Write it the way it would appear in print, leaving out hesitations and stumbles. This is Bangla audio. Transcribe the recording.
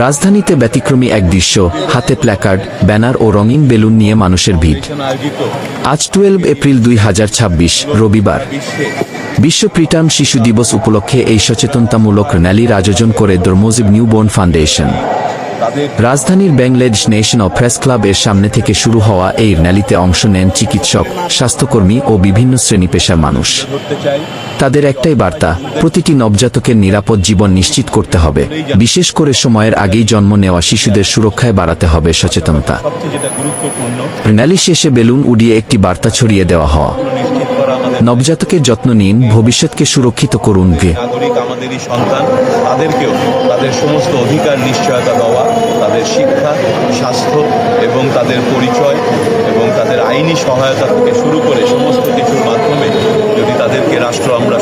রাজধানীতে ব্যতিক্রমী এক দৃশ্য, হাতে প্ল্যাকার্ড, ব্যানার ও রঙিন বেলুন নিয়ে মানুষের ভিড়। আজ 12 এপ্রিল 2026 রবিবার। বিশ্ব প্রিটার্ম শিশু দিবস উপলক্ষে এই সচেতনতামূলক র্যালির আয়োজন করে দরমোজিব নিউবর্ন ফাউন্ডেশন। রাজধানীর বাংলাদেশ ন্যাশনাল প্রেস ক্লাব এর সামনে থেকে শুরু হওয়া এই র্যালিতে অংশ নেন চিকিৎসক, স্বাস্থ্যকর্মী ও বিভিন্ন শ্রেণী পেশার মানুষ। তাদের একটাই বার্তা, প্রতিটি নবজাতকের নিরাপদ জীবন নিশ্চিত করতে হবে, বিশেষ করে সময়ের আগেই জন্ম নেওয়া শিশুদের সুরক্ষায় বাড়াতে হবে সচেতনতা। র্যালি শেষে বেলুন উড়িয়ে একটি বার্তা ছড়িয়ে দেওয়া হয়, নবজাতকের যত্ন নিন, ভবিষ্যৎকে সুরক্ষিত করুন। নাগরিক আমাদেরই সন্তান, তাদেরকেও তাদের সমস্ত অধিকার নিশ্চয়তা দেওয়া, তাদের শিক্ষা, স্বাস্থ্য এবং তাদের পরিচয় এবং তাদের আইনি সহায়তা থেকে শুরু করে সমস্ত কিছুর মাধ্যমে যদি তাদেরকে রাষ্ট্র আমরা